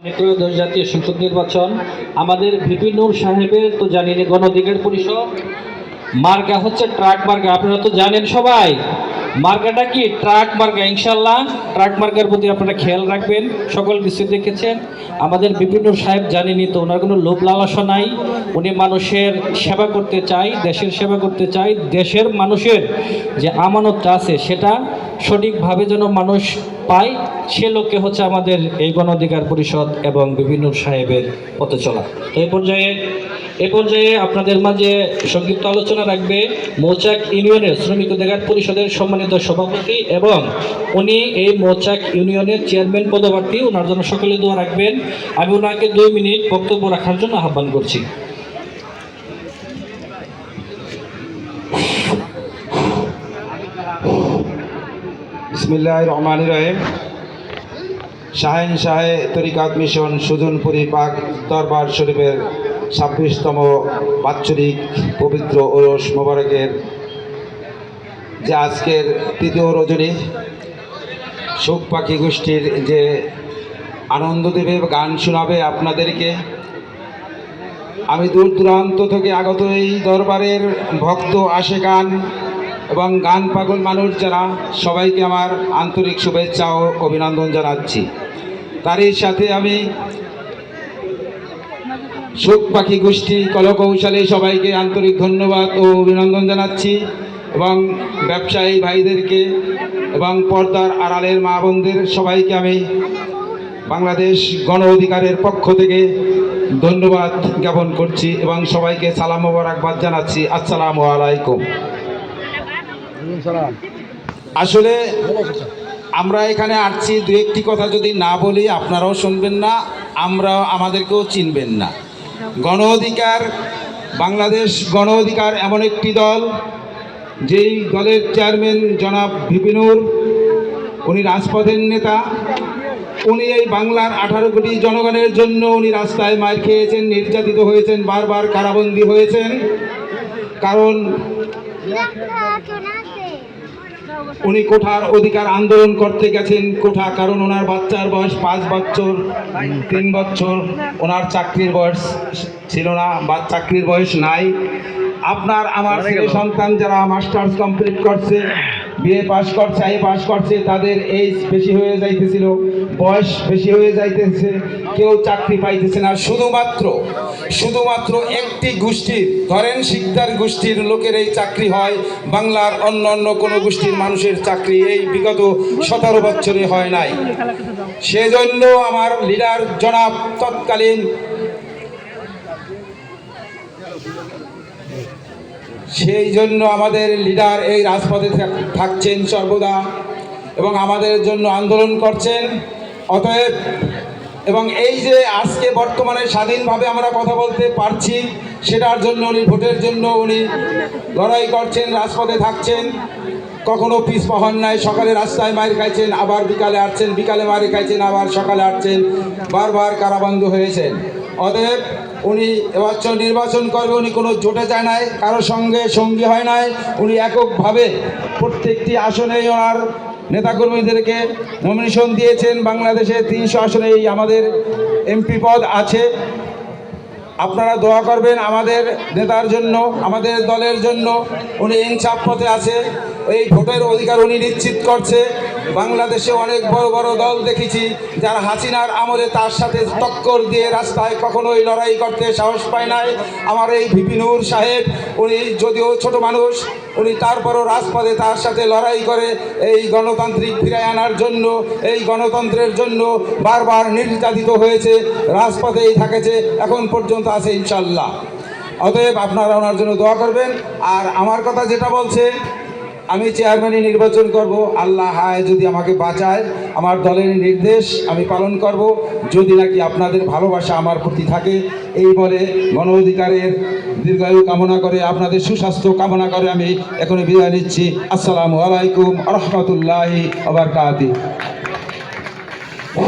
ত্রয়োদশ জাতীয় সংসদ নির্বাচন আমাদের ভিপি নূর সাহেবের তো জানিনি গণ অধিকার পরিষদ মার্কা হচ্ছে ট্রাক মার্কা। আপনারা তো জানেন সবাই মার্কাটা কি ট্রাক মার্কা। ইনশাল্লাহ ট্রাক মার্কার প্রতি আপনারা খেয়াল রাখবেন। সকল কিছু দেখেছেন আমাদের ভিপি নূর সাহেব জানেনি তো ওনার কোনো লোভ লালসা নাই। উনি মানুষের সেবা করতে চায়, দেশের সেবা করতে চায়, দেশের মানুষের যে আমানতটা আছে সেটা সঠিকভাবে যেন মানুষ পায় সে লক্ষ্যে হচ্ছে আমাদের এই গণ অধিকার পরিষদ এবং বিভিন্ন সাহেবের পথে চলা। তো এই পর্যায়ে আপনাদের মাঝে সংক্ষিপ্ত আলোচনা রাখবে মৌচাক ইউনিয়নের শ্রমিক অধিকার পরিষদের সম্মানিত সভাপতি এবং উনি এই মৌচাক ইউনিয়নের চেয়ারম্যান পদপ্রার্থী। ওনার জন্য সকলে দোয়া রাখবেন। আমি ওনাকে 2 মিনিট বক্তব্য রাখার জন্য আহ্বান করছি। বিসমিল্লাহির রহমানির রহিম। শাহিন শাহে তরিকাত মিশন সুজনপুরি পাক দরবার শরীফের 26তম বাৎসরিক পবিত্র ওরস মোবারকের যে আজকের তৃতীয় রজনী শোক পাখি গোষ্ঠীর যে আনন্দ দেবে গান শোনাবে আপনাদেরকে, আমি দূর দূরান্ত থেকে আগত এই দরবারের ভক্ত আশেকান এবং গান পাগল মানুষ যারা সবাইকে আমার আন্তরিক শুভেচ্ছা ও অভিনন্দন জানাচ্ছি। তারই সাথে আমি শোক পাখি গোষ্ঠী কলকৌশলী সবাইকে আন্তরিক ধন্যবাদ ও অভিনন্দন জানাচ্ছি এবং ব্যবসায়ী ভাইদেরকে এবং পর্দার আড়ালের মা বোনদের সবাইকে আমি বাংলাদেশ গণ অধিকারের পক্ষ থেকে ধন্যবাদ জ্ঞাপন করছি এবং সবাইকে সালাম মোবারকবাদ জানাচ্ছি। আসসালামু আলাইকুম। আসলে আমরা এখানে আসছি, দু একটি কথা যদি না বলি আপনারাও শুনবেন না, আমাদেরকেও চিনবেন না। গণ অধিকার, বাংলাদেশ গণ অধিকার এমন একটি দল যেই দলের চেয়ারম্যান জনাব ভিপি নূর, উনি রাজপথের নেতা। উনি এই বাংলার 18 কোটি জনগণের জন্য উনি রাস্তায় মার খেয়েছেন, নির্যাতিত হয়েছেন, বারবার কারাবন্দী হয়েছেন। কারণ উনি কোঠার অধিকার আন্দোলন করতে গেছেন। কোঠা, কারণ ওনার বাচ্চার বয়স 5 বছর 3 বছর, ওনার চাকরির বয়স ছিল না বা চাকরির বয়স নাই। আপনার আমার ছেলে সন্তান যারা মাস্টার্স কমপ্লিট করছে, বিএ পাস করছে, আই পাস করছে, তাদের এজ বেশি হয়ে যাইতেছিল, বয়স বেশি হয়ে যাইতেছে, কেউ চাকরি পাইতেছে না। শুধুমাত্র একটি গোষ্ঠীর, ধরেন শিকদার গোষ্ঠীর লোকের এই চাকরি হয়, বাংলার অন্য কোনো গোষ্ঠীর মানুষের চাকরি এই বিগত 17 বছরে হয় নাই। সেজন্য আমার লিডার জনাব তৎকালীন সেই জন্য আমাদের লিডার এই রাজপথে থাকছেন সর্বদা এবং আমাদের জন্য আন্দোলন করছেন। অতএব এবং এই যে আজকে বর্তমানে স্বাধীনভাবে আমরা কথা বলতে পারছি, সেটার জন্য উনি ভোটের জন্য উনি লড়াই করছেন, রাজপথে থাকছেন, কখনো পিছ পাহন নাই। সকালে রাস্তায় মার খাইছেন, আবার বিকালে আসছেন, বিকালে মার খাইছেন, আবার সকালে আসছেন, বারবার কারাবন্ধ হয়েছেন। অতএব উনি এবছর নির্বাচন করবে, উনি কোনো জোটে যায় নাই, কারোর সঙ্গে সঙ্গী হয় নাই। উনি এককভাবে প্রত্যেকটি আসনেই ওনার নেতাকর্মীদেরকে নমিনেশন দিয়েছেন। বাংলাদেশে 300 আসনেই আমাদের এমপি পদ আছে। আপনারা দোয়া করবেন আমাদের নেতার জন্য, আমাদের দলের জন্য। উনি ইনসাফ পথে আছে, এই ভোটের অধিকার উনি নিশ্চিত করছে। বাংলাদেশে অনেক বড় বড় দল দেখেছি যারা হাসিনার আমলে তার সাথে টক্কর দিয়ে রাস্তায় কখনোই লড়াই করতে সাহস পায় নাই। আমার এই ভিপি নূর সাহেব, উনি যদিও ছোট মানুষ, উনি তারপরও রাজপথে তার সাথে লড়াই করে এই গণতান্ত্রিক ফিরায় আনার জন্য, এই গণতন্ত্রের জন্য বারবার নির্যাতিত হয়েছে, রাজপথেই থাকেছে, এখন পর্যন্ত আছে ইনশাল্লাহ। অতএব আপনারা ওনার জন্য দোয়া করবেন। আর আমার কথা যেটা বলছে, আমি চেয়ারম্যানই নির্বাচন করব, আল্লাহ হায় যদি আমাকে বাঁচায়, আমার দলের নির্দেশ আমি পালন করব, যদি নাকি আপনাদের ভালোবাসা আমার প্রতি থাকে। এই বলে গণ অধিকারের দীর্ঘায়ু কামনা করে, আপনাদের সুস্বাস্থ্য কামনা করে আমি এখনই বিদায় নিচ্ছি। আসসালামু আলাইকুম ওয়া রাহমাতুল্লাহি ওয়া বারাকাতুহু।